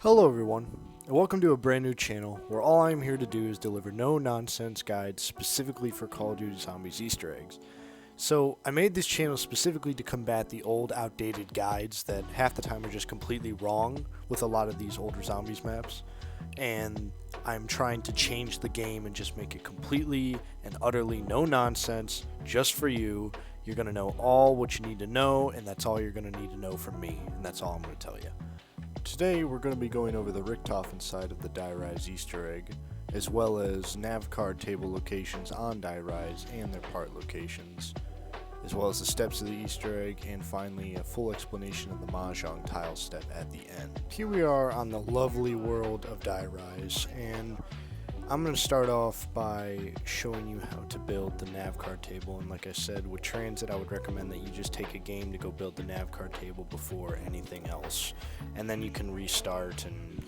Hello everyone, and welcome to a brand new channel where all I am here to do is deliver no-nonsense guides specifically for Call of Duty Zombies Easter eggs. So I made this channel specifically to combat the old outdated guides that half the time are just completely wrong with a lot of these older Zombies maps, and I'm trying to change the game and just make it completely and utterly no-nonsense just for you. You're going to know all what you need to know, and that's all you're going to need to know from me, and that's all I'm going to tell you. Today we're going to be going over the Richtofen side of the Die Rise Easter egg, as well as NavCard table locations on Die Rise and their part locations, as well as the steps of the Easter egg, and finally a full explanation of the Mahjong tile step at the end. Here we are on the lovely world of Die Rise, and I'm going to start off by showing you how to build the NavCard table, and like I said, with Transit I would recommend that you just take a game to go build the NavCard table before anything else, and then you can restart and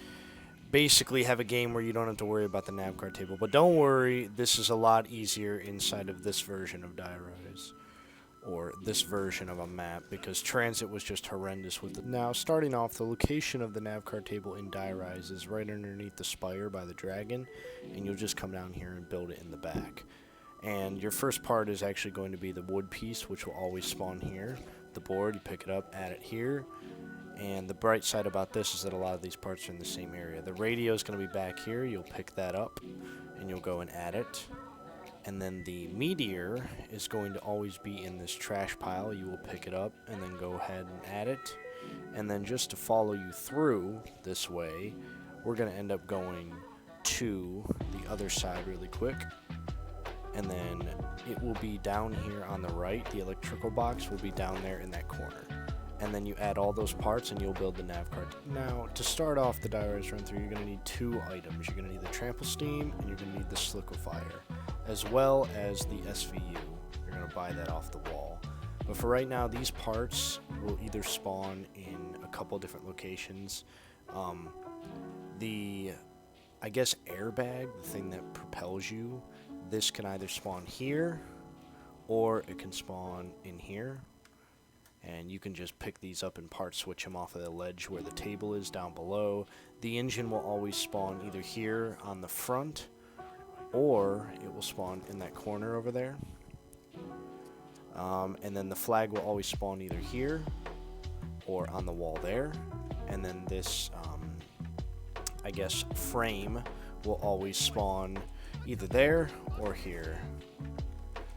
basically have a game where you don't have to worry about the NavCard table. But don't worry, this is a lot easier inside of this version of Die Rise, or this version of a map, because Transit was just horrendous with it. Now, starting off, the location of the NavCard table in Die Rise is right underneath the Spire by the dragon, and you'll just come down here and build it in the back. And your first part is actually going to be the wood piece, which will always spawn here. The board, you pick it up, add it here. And the bright side about this is that a lot of these parts are in the same area. The radio is going to be back here. You'll pick that up, and you'll go and add it. And then the meteor is going to always be in this trash pile. You will pick it up and then go ahead and add it. And then just to follow you through this way, we're going to end up going to the other side really quick. And then it will be down here on the right. The electrical box will be down there in that corner. And then you add all those parts and you'll build the NavCard. Now, to start off the Die Rise run through, you're going to need two items. You're going to need the Trample steam and you're going to need the Sliquifier, as well as the SVU. You're going to buy that off the wall. But for right now, these parts will either spawn in a couple different locations. I guess, airbag, the thing that propels you, this can either spawn here, or it can spawn in here. And you can just pick these up and part switch them off of the ledge where the table is down below. The engine will always spawn either here on the front, or it will spawn in that corner over there. And then the flag will always spawn either here or on the wall there. And then this, I guess, frame will always spawn either there or here.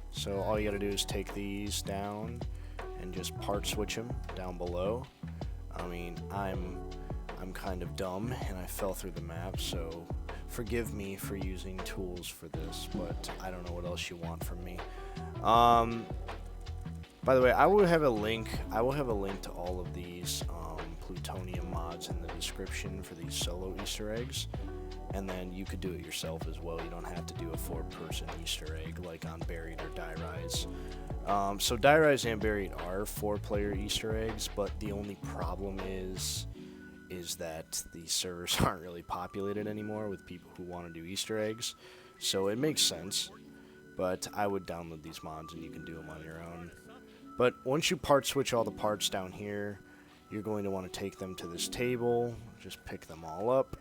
So all you gotta do is take these down and just part switch them down below. I mean, I'm kind of dumb and I fell through the map, so forgive me for using tools for this, but I don't know what else you want from me. By the way, I will have a link to all of these Plutonium mods in the description for these solo Easter eggs, and then you could do it yourself as well. You don't have to do a 4-person Easter egg like on Buried or Die Rise. So Die Rise and Buried are 4-player Easter eggs, but the only problem is that the servers aren't really populated anymore with people who want to do Easter eggs. So it makes sense, but I would download these mods and you can do them on your own. But once you part switch all the parts down here, you're going to want to take them to this table, just pick them all up.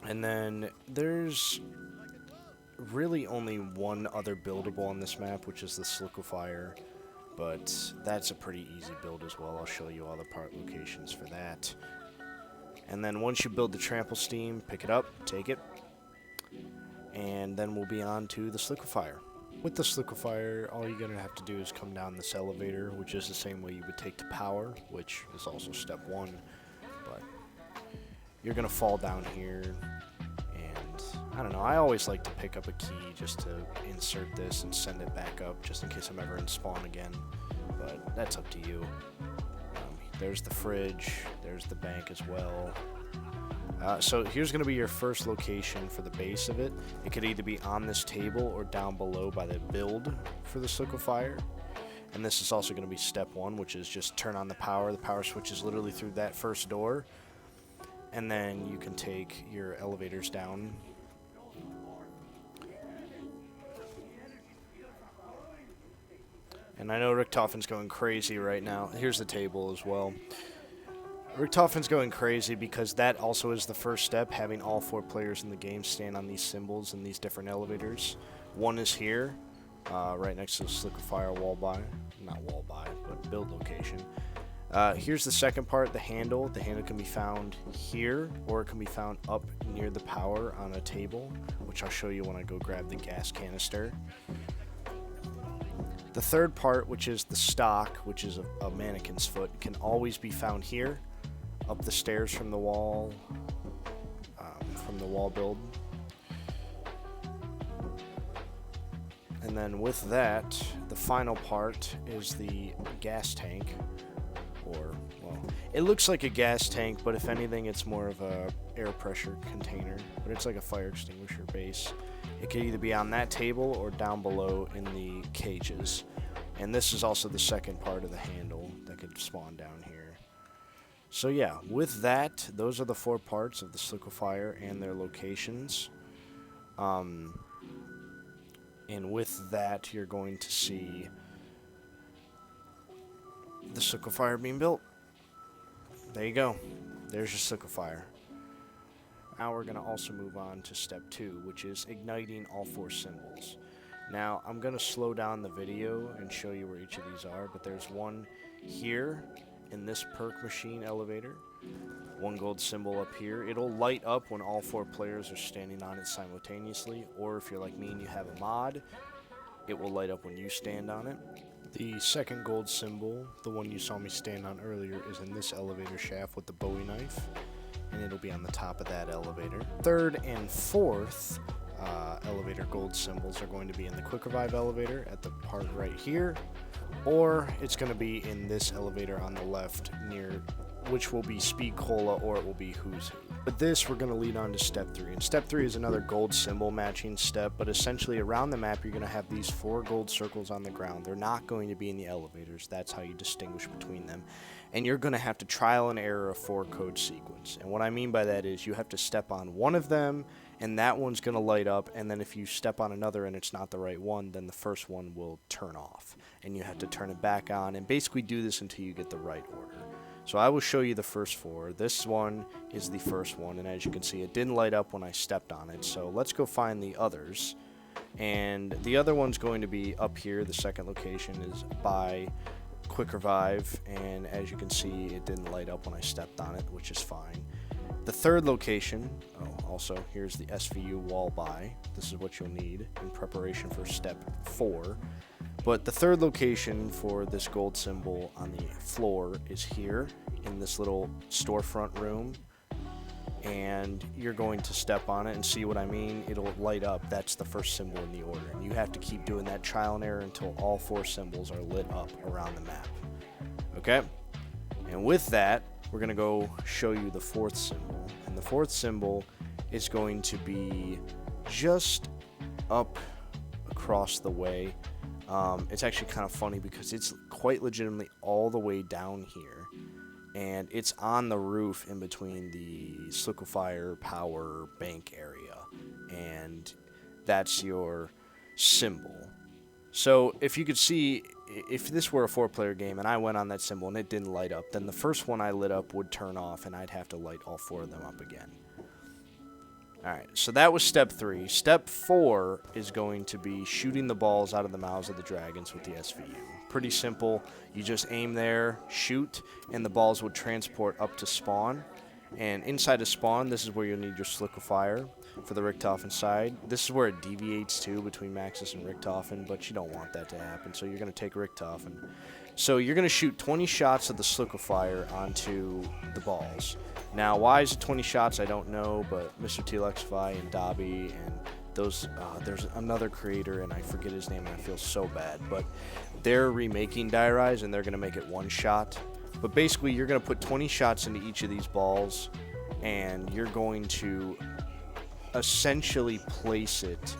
And then there's really only one other buildable on this map, which is the Sliquifier, but that's a pretty easy build as well. I'll show you all the part locations for that. And then once you build the Trample steam, pick it up, take it, and then we'll be on to the Sliquifier. With the Sliquifier, all you're going to have to do is come down this elevator, which is the same way you would take to power, which is also step 1, but you're going to fall down here. I don't know, I always like to pick up a key just to insert this and send it back up, just in case I'm ever in spawn again, but that's up to you. There's the fridge, there's the bank as well. So here's going to be your first location for the base of it. It could either be on this table or down below by the build for the Sliquifier. And this is also going to be step 1, which is just turn on the power. The power switch is literally through that first door. And then you can take your elevators down. And I know Richtofen's going crazy right now. Here's the table as well. Richtofen's going crazy because that also is the first step, having all 4 players in the game stand on these symbols in these different elevators. One is here, right next to the Sliquifier wall buy. Not wall buy, but build location. Here's the second part, the handle. The handle can be found here, or it can be found up near the power on a table, which I'll show you when I go grab the gas canister. The third part, which is the stock, which is a mannequin's foot, can always be found here, up the stairs from the wall build. And then with that, the final part is the gas tank, or, well, it looks like a gas tank, but if anything, it's more of a air pressure container, but it's like a fire extinguisher base. It could either be on that table or down below in the cages. And this is also the second part of the handle that could spawn down here. So yeah, with that, those are the 4 parts of the Sliquifier and their locations. And with that, you're going to see the Sliquifier being built. There you go. There's your Sliquifier. Now we're going to also move on to step 2, which is igniting all 4 symbols. Now, I'm going to slow down the video and show you where each of these are, but there's one here in this perk machine elevator. 1 gold symbol up here. It'll light up when all 4 players are standing on it simultaneously, or if you're like me and you have a mod, it will light up when you stand on it. The second gold symbol, the one you saw me stand on earlier, is in this elevator shaft with the Bowie knife, and it'll be on the top of that elevator. Third and fourth elevator gold symbols are going to be in the Quick Revive elevator at the part right here, or it's going to be in this elevator on the left near, which will be Speed Cola, or it will be Who's Who. But this, we're going to lead on to step 3, and step 3 is another gold symbol matching step, but essentially around the map you're going to have these 4 gold circles on the ground. They're not going to be in the elevators. That's how you distinguish between them. And you're going to have to trial and error a 4-code sequence. And what I mean by that is you have to step on one of them, and that one's going to light up, and then if you step on another and it's not the right one, then the first one will turn off. And you have to turn it back on, and basically do this until you get the right order. So I will show you the first 4. This one is the first one, and as you can see, it didn't light up when I stepped on it. So let's go find the others. And the other one's going to be up here. The second location is by Quick Revive, and as you can see, it didn't light up when I stepped on it, which is fine. The third location, also, here's the SVU wall buy. This is what you'll need in preparation for step 4. But the third location for this gold symbol on the floor is here in this little storefront room. And you're going to step on it and see what I mean. It'll light up. That's the first symbol in the order. And you have to keep doing that trial and error until all 4 symbols are lit up around the map. Okay? And with that, we're going to go show you the 4th symbol. And the 4th symbol is going to be just up across the way. It's actually kind of funny because it's quite legitimately all the way down here, and it's on the roof in between the Sliquifier power bank area, and that's your symbol. So if you could see, if this were a 4-player game and I went on that symbol and it didn't light up, then the first one I lit up would turn off and I'd have to light all 4 of them up again. Alright, so that was step 3. Step 4 is going to be shooting the balls out of the mouths of the dragons with the SVU. Pretty simple. You just aim there, shoot, and the balls would transport up to spawn. And inside of spawn, this is where you'll need your Sliquifier for the Richtofen side. This is where it deviates too between Maxis and Richtofen, but you don't want that to happen, so you're going to take Richtofen. So you're going to shoot 20 shots of the Sliquifier onto the balls. Now, why is it 20 shots? I don't know, but Mr. Telexify and Dobby and those, there's another creator, and I forget his name, and I feel so bad, but they're remaking Die Rise, and they're going to make it 1 shot. But basically, you're going to put 20 shots into each of these balls, and you're going to essentially place it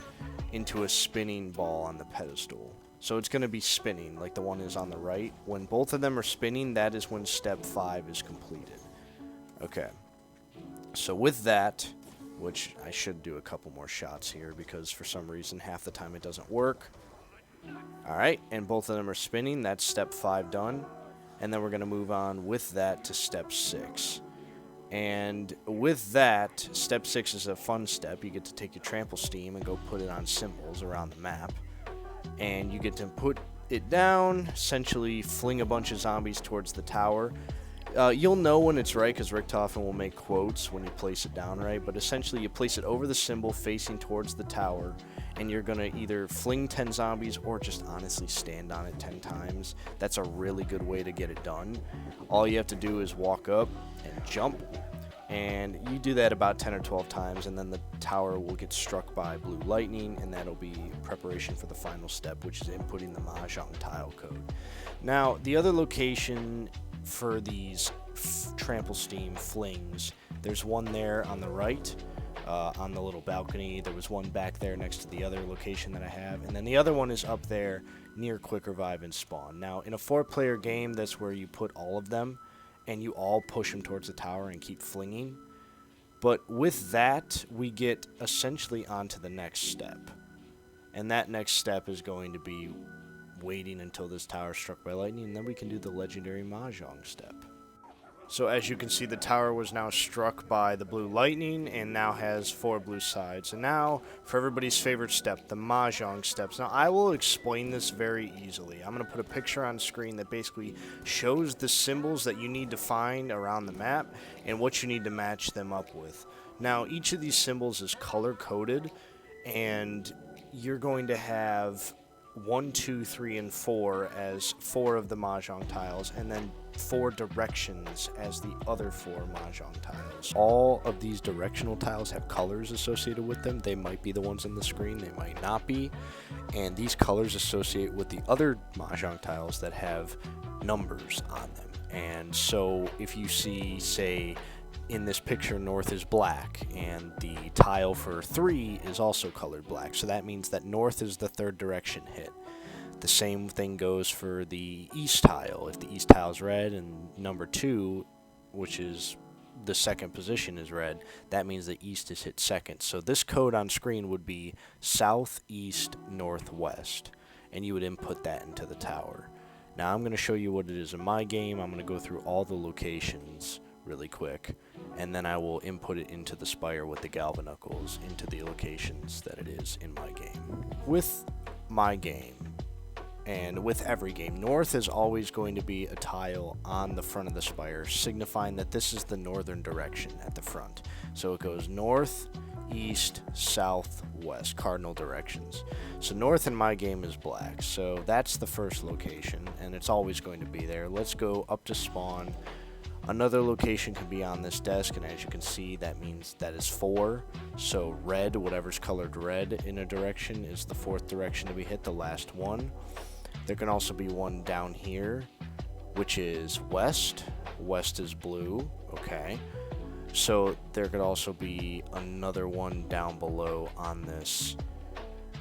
into a spinning ball on the pedestal. So it's going to be spinning, like the one is on the right. When both of them are spinning, that is when step 5 is completed. Okay. So with that, which I should do a couple more shots here because for some reason half the time it doesn't work. Alright, and both of them are spinning. That's step 5 done. and then we're going to move on with that to step 6. And with that, step 6 is a fun step. You get to take your trample steam and go put it on symbols around the map. And you get to put it down, essentially fling a bunch of zombies towards the tower. You'll know when it's right because Richtofen will make quotes when you place it down right, but essentially you place it over the symbol facing towards the tower, and you're going to either fling 10 zombies or just honestly stand on it 10 times. That's a really good way to get it done. All you have to do is walk up and jump, and you do that about 10 or 12 times, and then the tower will get struck by blue lightning, and that'll be preparation for the final step, which is inputting the Mahjong tile code. Now, the other location for these trample steam flings, there's one there on the right, on the little balcony. There was one back there next to the other location that I have, and then the other one is up there near quick revive and spawn. Now, in a 4-player game, that's where you put all of them, and you all push them towards the tower and keep flinging. But with that, we get essentially onto the next step, and that next step is going to be waiting until this tower is struck by lightning, and then we can do the legendary Mahjong step. So as you can see, the tower was now struck by the blue lightning and now has 4 blue sides. And now for everybody's favorite step, the Mahjong steps. Now I will explain this very easily. I'm going to put a picture on screen that basically shows the symbols that you need to find around the map and what you need to match them up with. Now each of these symbols is color coded, and you're going to have 1, 2, 3, and 4 as 4 of the Mahjong tiles, and then 4 directions as the other 4 Mahjong tiles. All of these directional tiles have colors associated with them. They might be the ones on the screen, they might not be. And these colors associate with the other Mahjong tiles that have numbers on them. And so if you see, say, in this picture, north is black, and the tile for 3 is also colored black. So that means that north is the 3rd direction hit. The same thing goes for the east tile. If the east tile is red and number 2, which is the 2nd position, is red, that means the east is hit 2nd. So this code on screen would be south, east, northwest, and you would input that into the tower. Now I'm going to show you what it is in my game. I'm going to go through all the locations really quick, and then I will input it into the Spire with the Galvaknuckles into the locations that it is in my game. With my game, and with every game, north is always going to be a tile on the front of the Spire, signifying that this is the northern direction at the front. So it goes north, east, south, west, cardinal directions. So north in my game is black, so that's the first location, and it's always going to be there. Let's go up to spawn. Another location could be on this desk, and as you can see, that means that is 4. So red, whatever's colored red in a direction, is the 4th direction to be hit, the last one. There can also be one down here, which is west. West is blue, okay. So there could also be another one down below on this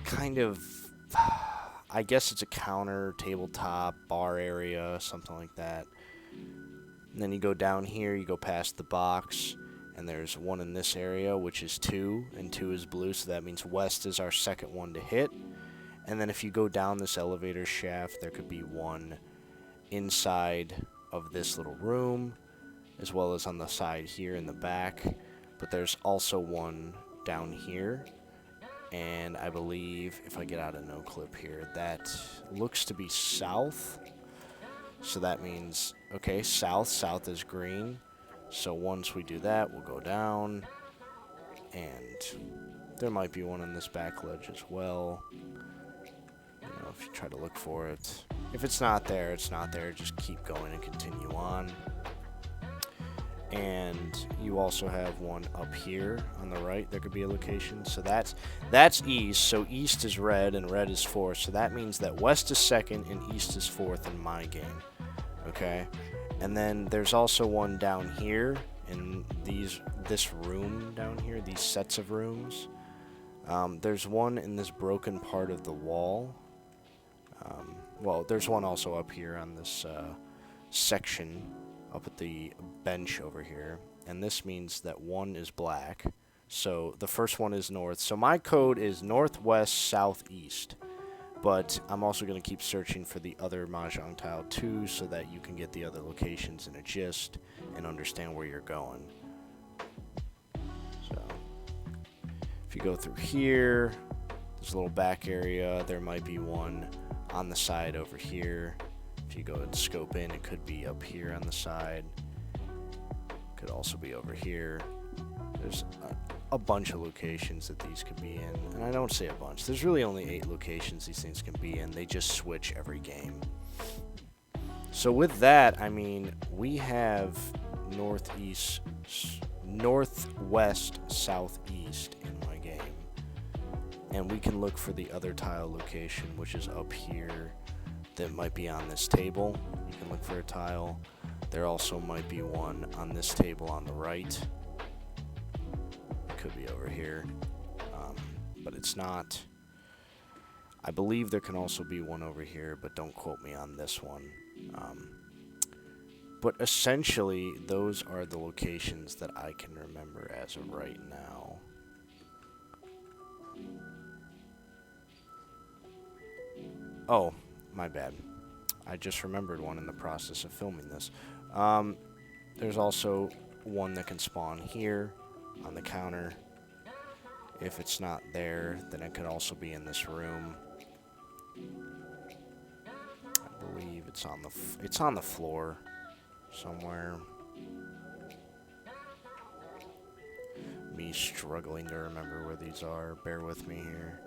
kind of, I guess it's a counter, tabletop, bar area, something like that. And then you go down here, you go past the box, and there's one in this area, which is 2, and 2 is blue, so that means west is our 2nd one to hit. And then if you go down this elevator shaft, there could be one inside of this little room, as well as on the side here in the back. But there's also one down here, and I believe, if I get out of no clip here, that looks to be south. So that means, okay, south is green. So once we do that, we'll go down, and there might be one on this back ledge as well. You know, if you try to look for it. If it's not there, it's not there. Just keep going and continue on. And you also have one up here on the right. There could be a location. So that's east. So east is red and red is 4. So that means that west is 2nd and east is 4th in my game. Okay. And then there's also one down here in this room down here, these sets of rooms. There's one in this broken part of the wall. Well, there's one also up here on this section up at the bench over here, and this means that one is black. So the first one is north. So my code is northwest, southeast. But I'm also going to keep searching for the other Mahjong tile too, so that you can get the other locations in a gist and understand where you're going. So, if you go through here, there's a little back area. There might be one on the side over here. If you go and scope in, it could be up here on the side. Could also be over here. There's a bunch of locations that these could be in, and I don't say a bunch. There's really only 8 locations these things can be in. They just switch every game. So with that, I mean, we have northwest, southeast in my game, and we can look for the other tile location, which is up here. That might be on this table. You can look for a tile. There also might be one on this table on the right. Could be over here, but it's not. I believe there can also be one over here, but don't quote me on this one. But essentially, those are the locations that I can remember as of right now. Oh, my bad. I just remembered one in the process of filming this. There's also one that can spawn here on the counter. If it's not there, then it could also be in this room. I believe it's on the floor somewhere. Me struggling to remember where these are. Bear with me here.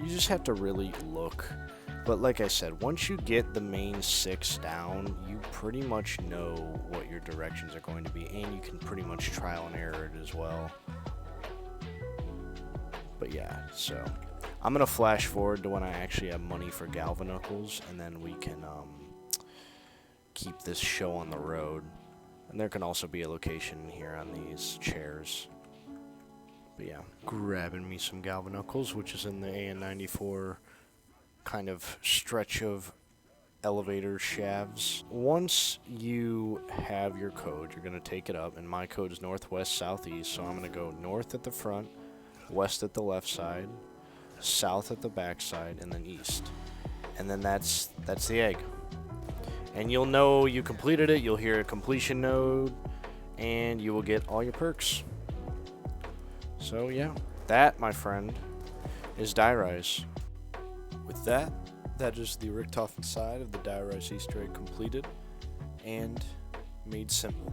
You just have to really look. But like I said, once you get the main 6 down, you pretty much know what your directions are going to be, and you can pretty much trial and error it as well. But yeah, so I'm going to flash forward to when I actually have money for Galvaknuckles, and then we can keep this show on the road. And there can also be a location here on these chairs. But yeah, grabbing me some Galvaknuckles, which is in the AN94 kind of stretch of elevator shafts. Once you have your code, you're going to take it up, and my code is northwest southeast, so I'm going to go north at the front, west at the left side, south at the back side, and then east. And then that's the egg. And you'll know you completed it, you'll hear a completion node, and you will get all your perks. So yeah, that, my friend, is Die Rise. With that, that is the Richtofen side of the Die Rise Easter egg completed and made simple.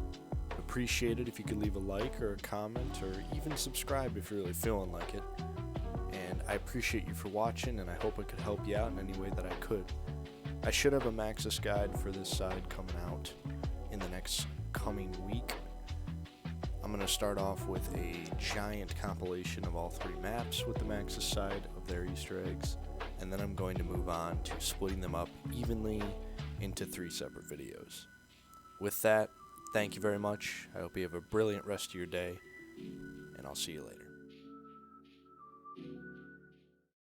Appreciate it if you could leave a like or a comment or even subscribe if you're really feeling like it. And I appreciate you for watching, and I hope I could help you out in any way that I could. I should have a Maxis guide for this side coming out in the next coming week. I'm going to start off with a giant compilation of all 3 maps with the Maxis side of their Easter eggs. And then I'm going to move on to splitting them up evenly into 3 separate videos. With that, thank you very much. I hope you have a brilliant rest of your day, and I'll see you later.